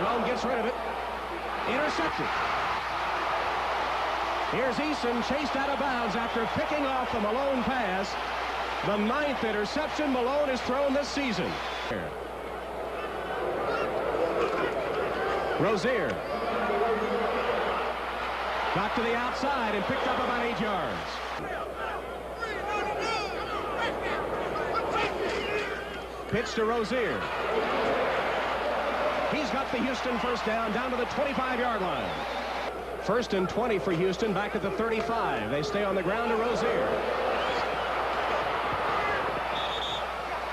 Malone gets rid of it. Intercepted. Here's Eason, chased out of bounds after picking off the Malone pass. The 9th interception Malone has thrown this season. Rozier got to the outside and picked up about 8 yards. Pitch to Rozier. He's got the Houston first down to the 25-yard line. 1st and 20 for Houston, back at the 35. They stay on the ground to Rozier.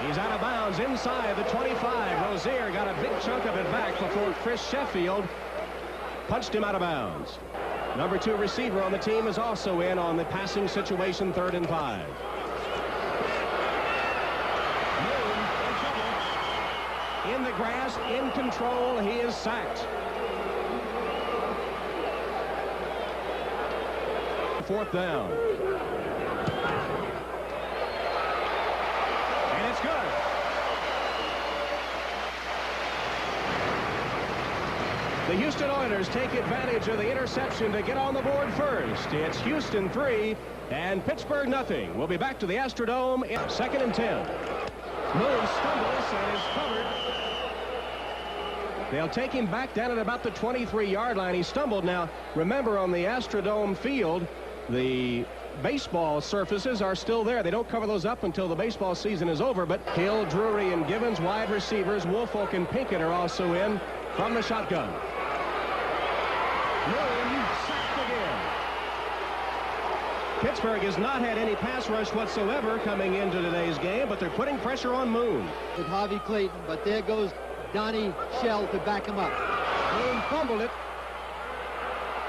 He's out of bounds inside the 25. Rozier got a big chunk of it back before Chris Sheffield punched him out of bounds. Number 2 receiver on the team is also in on the passing situation, 3rd and 5. In the grass, in control, he is sacked. 4th down. And it's good. The Houston Oilers take advantage of the interception to get on the board first. It's Houston 3 and Pittsburgh nothing. We'll be back to the Astrodome in 2nd and 10. Moon stumbles and is covered. They'll take him back down at about the 23-yard line. He stumbled. Now, remember, on the Astrodome field, the baseball surfaces are still there. They don't cover those up until the baseball season is over. But Hill, Drury, and Givens, wide receivers, Woolfolk and Pinkett are also in from the shotgun. Moon sacked again. Pittsburgh has not had any pass rush whatsoever coming into today's game, but they're putting pressure on Moon. With Harvey Clayton, but there goes Donnie Shell to back him up. Moon fumbled it.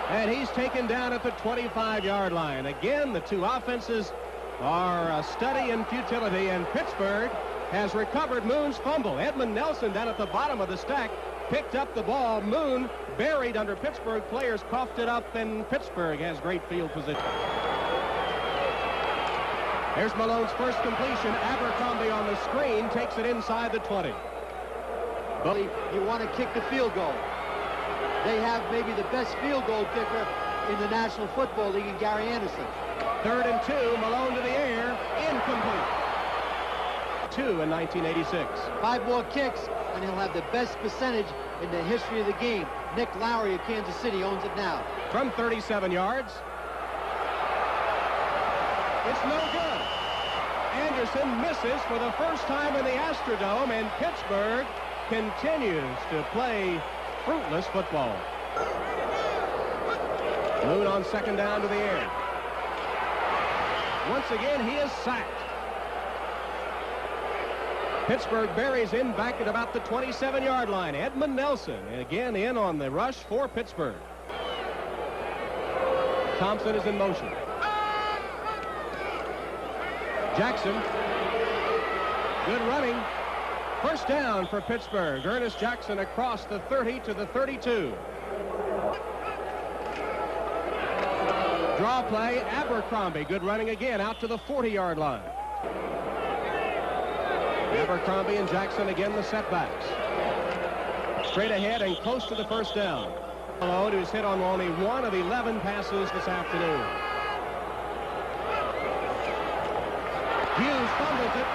And he's taken down at the 25-yard line. Again, the two offenses are a study in futility, and Pittsburgh has recovered Moon's fumble. Edmund Nelson down at the bottom of the stack picked up the ball. Moon buried under Pittsburgh players, coughed it up, and Pittsburgh has great field position. There's Malone's first completion. Abercrombie on the screen takes it inside the 20. But you want to kick the field goal. They have maybe the best field goal kicker in the National Football League in Gary Anderson. 3rd and 2, Malone to the air, incomplete. 2 in 1986. 5 more kicks, and he'll have the best percentage in the history of the game. Nick Lowry of Kansas City owns it now. From 37 yards. It's no good. Anderson misses for the first time in the Astrodome, and Pittsburgh continues to play fruitless football. Moon on 2nd down to the air. Once again, he is sacked. Pittsburgh buries in back at about the 27-yard line. Edmund Nelson again in on the rush for Pittsburgh. Thompson is in motion. Jackson. Good running. First down for Pittsburgh. Ernest Jackson across the 30 to the 32. Draw play, Abercrombie. Good running again out to the 40-yard line. Abercrombie and Jackson again the setbacks. Straight ahead and close to the first down. Malone, who's hit on only 1 of 11 passes this afternoon. Hughes fumbles it.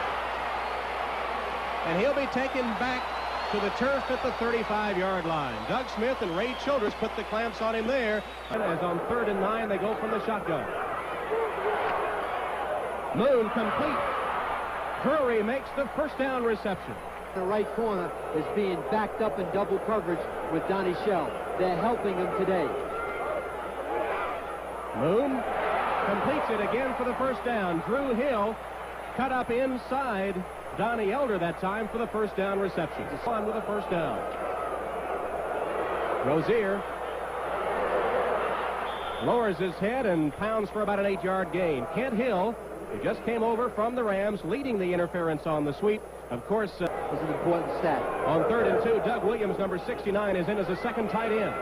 And he'll be taken back to the turf at the 35-yard line. Doug Smith and Ray Childress put the clamps on him there. And as on 3rd and 9, they go from the shotgun. Moon complete. Drury makes the first down reception. The right corner is being backed up in double coverage with Donnie Shell. They're helping him today. Moon completes it again for the first down. Drew Hill cut up inside Donnie Elder that time for the first down reception. On with a first down. Rozier lowers his head and pounds for about an 8-yard gain. Kent Hill, who just came over from the Rams, leading the interference on the sweep. Of course, it's an important stat. On 3rd and 2, Doug Williams, number 69, is in as a second tight end.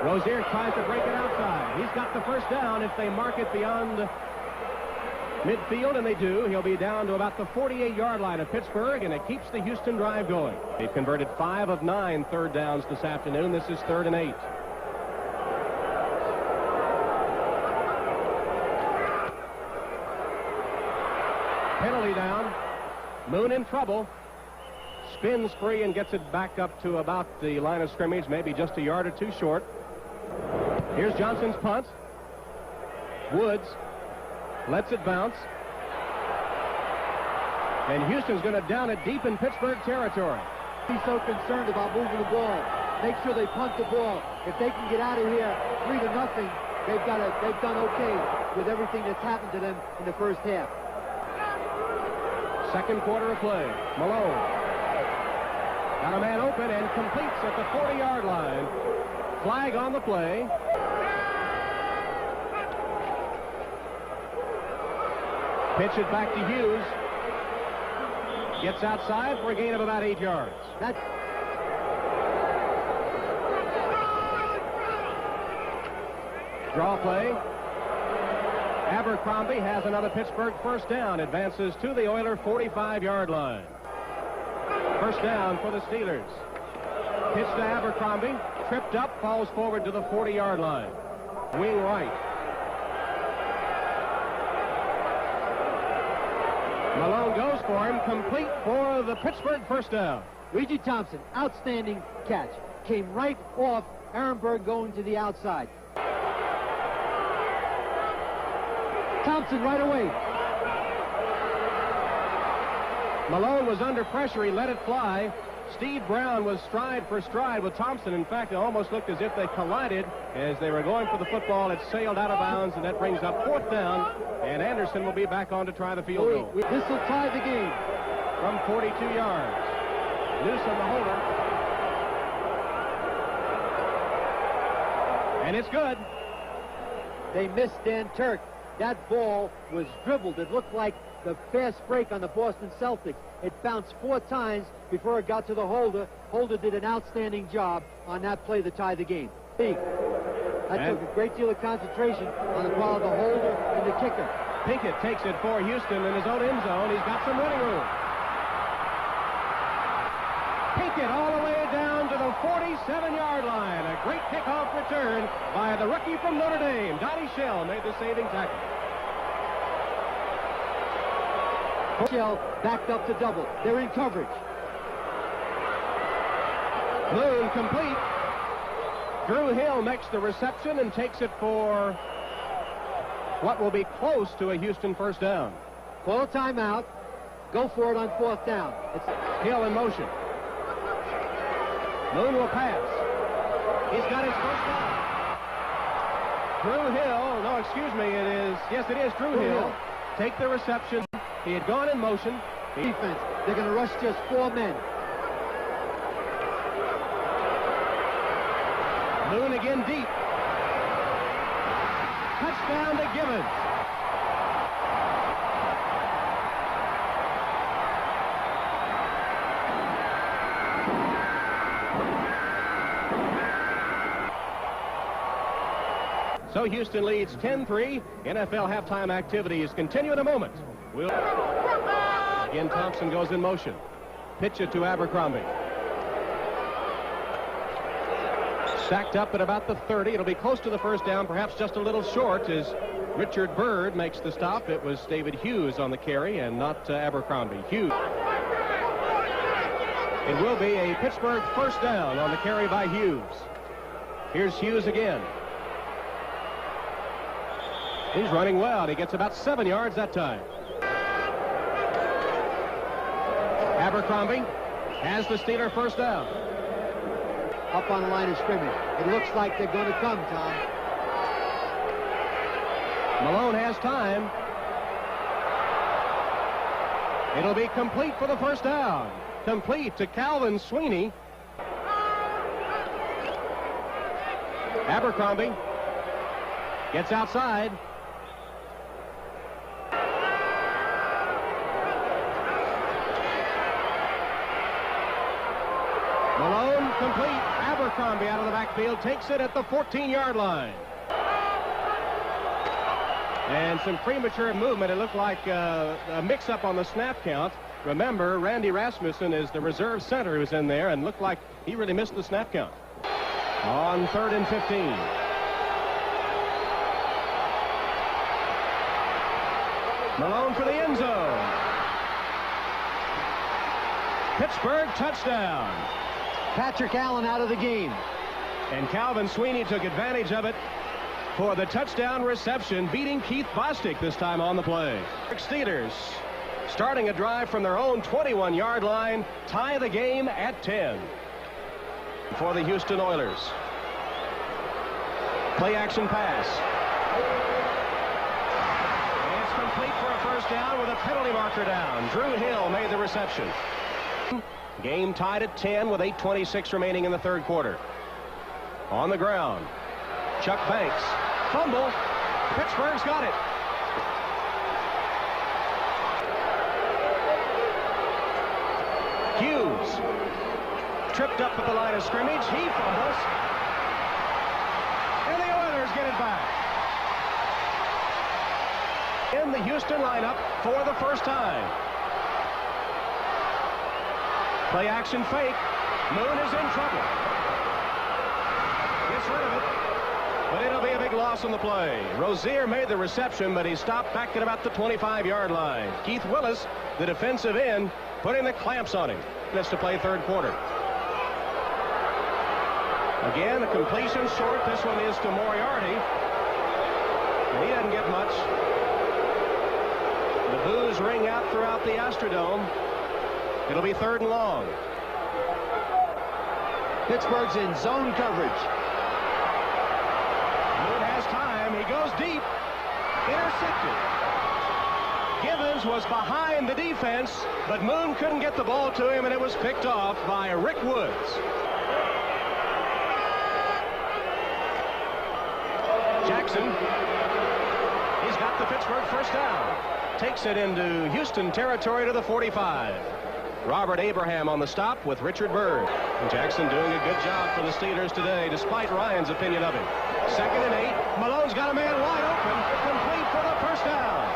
Rozier tries to break it outside. He's got the first down if they mark it beyond midfield, and they do. He'll be down to about the 48-yard line of Pittsburgh, and it keeps the Houston drive going. They've converted 5 of 9 third downs this afternoon. This is 3rd and 8. Penalty down. Moon in trouble. Spins free and gets it back up to about the line of scrimmage, maybe just a yard or two short. Here's Johnson's punt. Woods lets it bounce. And Houston's going to down it deep in Pittsburgh territory. He's so concerned about moving the ball. Make sure they punt the ball. If they can get out of here 3-0, they've done okay with everything that's happened to them in the first half. Second quarter of play. Malone got a man open and completes at the 40-yard line. Flag on the play. Pitch it back to Hughes. Gets outside for a gain of about 8 yards. Draw play. Abercrombie has another Pittsburgh first down. Advances to the Oiler 45-yard line. First down for the Steelers. Pitch to Abercrombie. Tripped up, falls forward to the 40-yard line. Wing right. Malone goes for him, complete for the Pittsburgh first down. Reggie Thompson, outstanding catch. Came right off Ehrenberg going to the outside. Thompson right away. Malone was under pressure. He let it fly. Steve Brown was stride for stride with Thompson. In fact, it almost looked as if they collided as they were going for the football. It sailed out of bounds, and that brings up 4th down. And Anderson will be back on to try the field goal. This will tie the game. From 42 yards. Newsom the holder. And it's good. They missed Dan Turk. That ball was dribbled. It looked like the fast break on the Boston Celtics. It bounced 4 times before it got to the holder. Holder did an outstanding job on that play to tie the game. That took a great deal of concentration on the part of the holder and the kicker. Pinkett takes it for Houston in his own end zone. He's got some running room. Pinkett all the way down to the 47-yard line. A great kickoff return by the rookie from Notre Dame. Donnie Shell made the saving tackle. Shell backed up to double. They're in coverage. Moon complete. Drew Hill makes the reception and takes it for what will be close to a Houston first down. Call a timeout. Go for it on 4th down. It's Hill in motion. Moon will pass. He's got his first down. Drew Hill, no, excuse me, it is Drew Hill. Take the reception. He had gone in motion. Defense, they're going to rush just 4 men. Moon again deep. Touchdown to Gibbons. So Houston leads 10-3. NFL halftime activities continue in a moment. Again, Thompson goes in motion. Pitch it to Abercrombie. Sacked up at about the 30. It'll be close to the first down, perhaps just a little short as Richard Byrd makes the stop. It was David Hughes on the carry and not Abercrombie. Hughes. It will be a Pittsburgh first down on the carry by Hughes. Here's Hughes again. He's running well. He gets about 7 yards that time. Abercrombie has the Steeler first down. Up on the line of scrimmage. It looks like they're going to come, Tom. Malone has time. It'll be complete for the first down. Complete to Calvin Sweeney. Abercrombie gets outside. Malone complete. Abercrombie out of the backfield takes it at the 14-yard line. And some premature movement. It looked like a mix-up on the snap count. Remember, Randy Rasmussen is the reserve center who's in there, and looked like he really missed the snap count. On 3rd and 15. Malone for the end zone. Pittsburgh touchdown. Patrick Allen out of the game. And Calvin Sweeney took advantage of it for the touchdown reception, beating Keith Bostic this time on the play. Steelers starting a drive from their own 21-yard line, tie the game at 10 for the Houston Oilers. Play action pass. And it's complete for a first down with a penalty marker down. Drew Hill made the reception. Game tied at 10 with 8:26 remaining in the third quarter. On the ground, Chuck Banks. Fumble. Pittsburgh's got it. Hughes tripped up at the line of scrimmage. He fumbles. And the Oilers get it back. In the Houston lineup for the first time. Play action fake. Moon is in trouble. Gets rid of it. But it'll be a big loss on the play. Rozier made the reception, but he stopped back at about the 25-yard line. Keith Willis, the defensive end, putting the clamps on him. Minutes to play third quarter. Again, a completion short. This one is to Moriarty. And he doesn't get much. The boos ring out throughout the Astrodome. It'll be 3rd and long. Pittsburgh's in zone coverage. Moon has time. He goes deep. Intercepted. Givens was behind the defense, but Moon couldn't get the ball to him, and it was picked off by Rick Woods. Jackson. He's got the Pittsburgh first down. Takes it into Houston territory to the 45. Robert Abraham on the stop with Richard Byrd. And Jackson doing a good job for the Steelers today, despite Ryan's opinion of him. 2nd and 8. Malone's got a man wide open. Complete for the first down.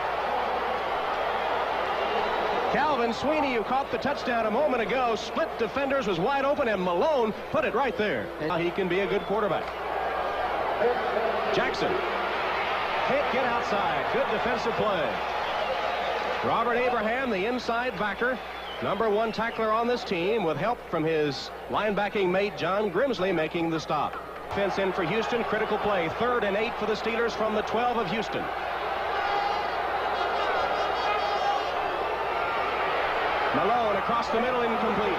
Calvin Sweeney, who caught the touchdown a moment ago, split defenders, was wide open, and Malone put it right there. Now he can be a good quarterback. Jackson can't get outside. Good defensive play. Robert Abraham, the inside backer, #1 tackler on this team, with help from his linebacking mate John Grimsley making the stop. Fence in for Houston. Critical play. 3rd and 8 for the Steelers from the 12 of Houston. Malone across the middle, incomplete.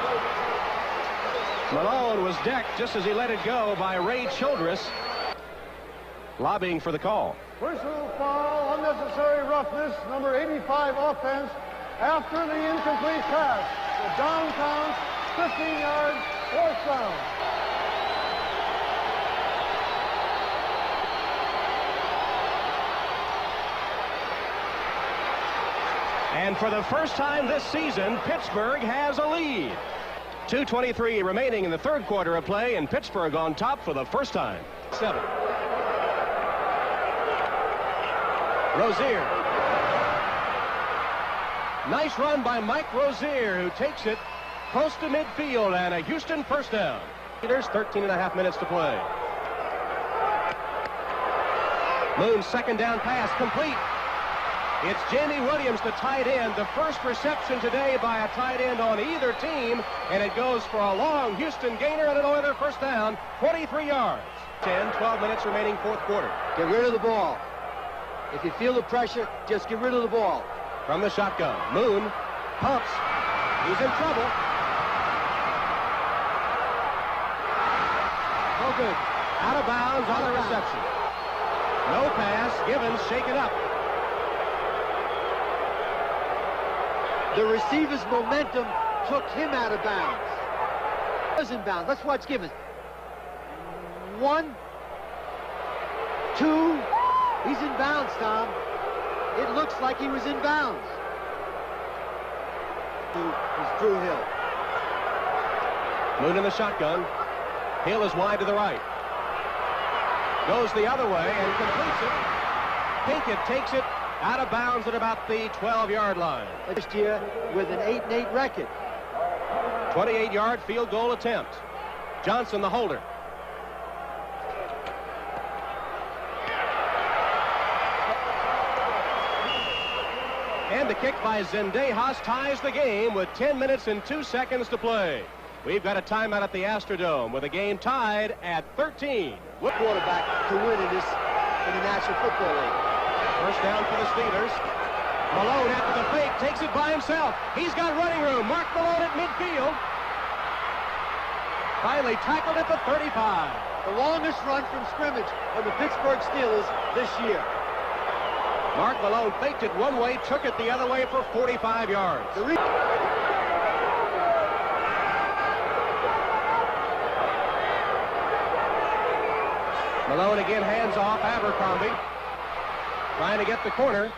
Malone was decked just as he let it go by Ray Childress, lobbying for the call. Personal foul, unnecessary roughness, number 85 offense, after the incomplete pass. The down count, 15 yards, 4th down. And for the first time this season, Pittsburgh has a lead. 2:23 remaining in the third quarter of play, and Pittsburgh on top for the first time. 7. Rozier. Nice run by Mike Rozier, who takes it close to midfield, and a Houston first down. There's 13.5 minutes to play. Moon's second down pass complete. It's Jamie Williams, the tight end, the first reception today by a tight end on either team, and it goes for a long Houston gainer and an Oiler first down, 23 yards. 12 minutes remaining, fourth quarter. Get rid of the ball. If you feel the pressure, just get rid of the ball. From the shotgun, Moon pumps. He's in trouble. No good. Out of bounds on the reception. No pass. Givens shaken up. The receiver's momentum took him out of bounds. He was in bounds. Let's watch Givens. 1, 2. He's in bounds, Tom. It looks like he was in bounds. It's Drew Hill. Moon in the shotgun. Hill is wide to the right. Goes the other way and completes it. Pinkett takes it out of bounds at about the 12-yard line. Last year with an 8-8 record. 28-yard field goal attempt. Johnson, the holder. And the kick by Zendejas ties the game with 10 minutes and 2 seconds to play. We've got a timeout at the Astrodome with the game tied at 13. Quarterback to win in the National Football League. First down for the Steelers. Malone after the fake takes it by himself. He's got running room. Mark Malone at midfield. Finally tackled at the 35. The longest run from scrimmage on the Pittsburgh Steelers this year. Mark Malone faked it one way, took it the other way for 45 yards. Malone again hands off Abercrombie. Trying to get the corner.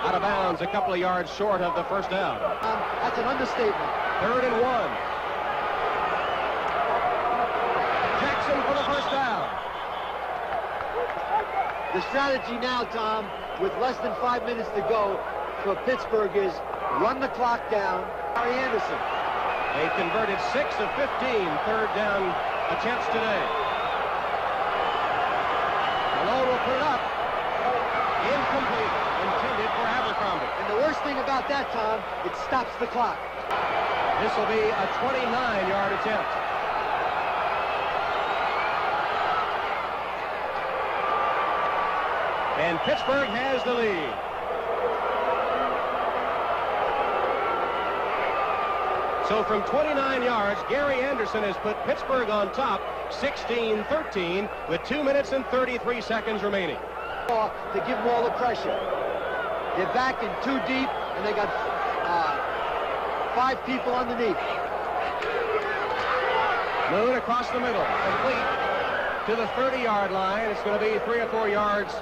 Out of bounds, a couple of yards short of the first down. That's an understatement. 3rd and 1. Jackson for the first down. The strategy now, Tom, with less than 5 minutes to go for Pittsburgh is run the clock down. Gary Anderson. They've converted 6 of 15 third down attempts today. Malone will put it up. Incomplete. Intended for Abercrombie. And the worst thing about that, Tom, it stops the clock. This will be a 29-yard attempt. And Pittsburgh has the lead. So from 29 yards, Gary Anderson has put Pittsburgh on top, 16-13, with 2 minutes and 33 seconds remaining. To give them all the pressure. They're back in too deep, and they got 5 people underneath. Moon across the middle, complete to the 30-yard line. It's going to be 3 or 4 yards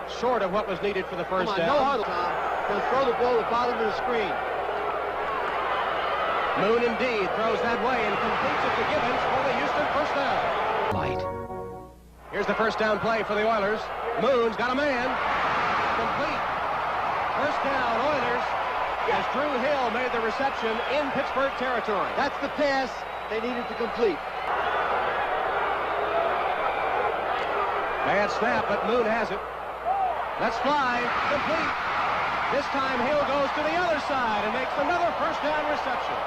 short of what was needed for the first down. No huddle, Tom. Going to throw the ball at the bottom of the screen. Moon indeed throws that way and completes it to Gibbons for the Houston first down. Light. Here's the first down play for the Oilers. Moon's got a man. Complete. First down, Oilers, as Drew Hill made the reception in Pittsburgh territory. That's the pass they needed to complete. Bad snap, but Moon has it. Let's fly. Complete. This time Hill goes to the other side and makes another first down reception.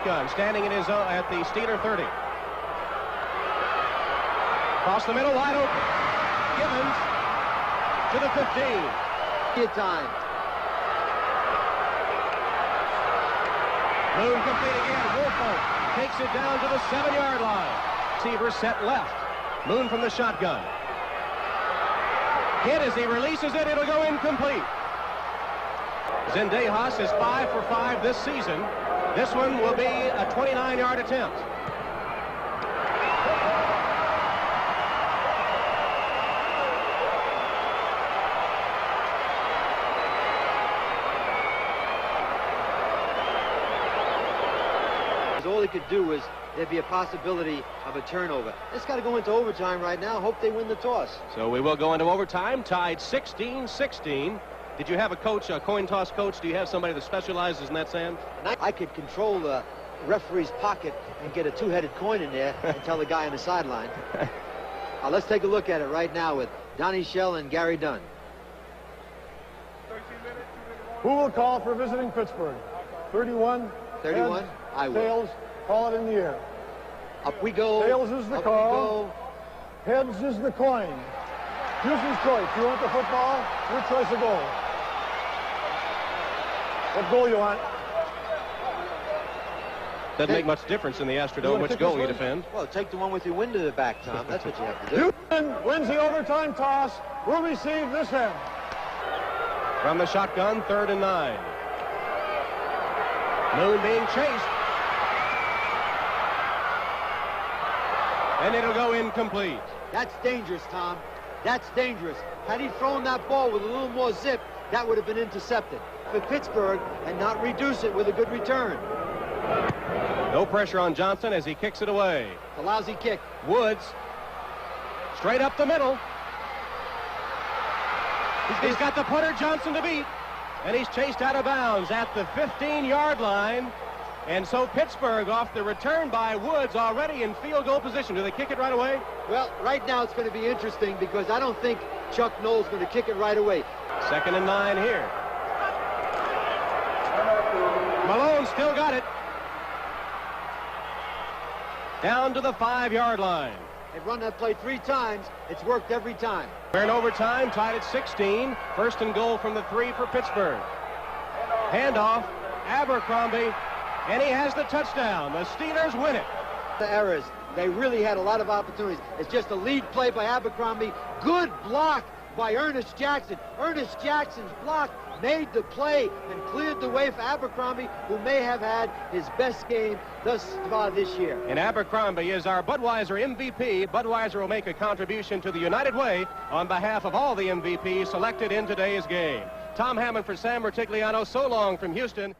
Gun standing in his own at the Steeler 30. Across the middle, wide open. Gibbons to the 15. Good time. Moon complete again. Woolfolk takes it down to the 7-yard line. Receiver set left. Moon from the shotgun. Hit as he releases it. It'll go incomplete. Zendejas is 5 for 5 this season. This one will be a 29-yard attempt. All he could do was there'd be a possibility of a turnover. It's got to go into overtime right now. Hope they win the toss. So we will go into overtime, tied 16-16. Did you have a coach, a coin toss coach? Do you have somebody that specializes in that, Sam? I could control the referee's pocket and get a 2-headed coin in there and tell the guy on the sideline. Let's take a look at it right now with Donnie Shell and Gary Dunn. Who will call for visiting Pittsburgh? 31. 31? Heads, I will. tails, call it in the air. Up we go. Tails is the Up call. we go. Heads is the coin. Houston's choice. You want the football? Your choice of goal. What goal you want? Doesn't make much difference in the Astrodome which goal you defend. Well, take the one with your wind to the back, Tom. That's what you have to do. Houston wins the overtime toss. Will receive this end. From the shotgun, 3rd and 9. Moon being chased. And it'll go incomplete. That's dangerous, Tom. That's dangerous. Had he thrown that ball with a little more zip, that would have been intercepted. For Pittsburgh, and not reduce it with a good return. No pressure on Johnson as he kicks it away. A lousy kick. Woods, straight up the middle. He's got the punter Johnson to beat, and he's chased out of bounds at the 15-yard line. And so Pittsburgh off the return by Woods already in field goal position. Do they kick it right away? Well, right now it's going to be interesting because I don't think Chuck Noll's going to kick it right away. 2nd and 9 here. Malone still got it. Down to the 5-yard line. They've run that play 3 times. It's worked every time. We're in overtime, tied at 16. 1st and goal from the 3 for Pittsburgh. Handoff, Abercrombie, and he has the touchdown. The Steelers win it. The errors. They really had a lot of opportunities. It's just a lead play by Abercrombie. Good block by Ernest Jackson. Ernest Jackson's block made the play and cleared the way for Abercrombie, who may have had his best game thus far this year. And Abercrombie is our Budweiser MVP. Budweiser will make a contribution to the United Way on behalf of all the MVPs selected in today's game. Tom Hammond for Sam Rutigliano. So long from Houston.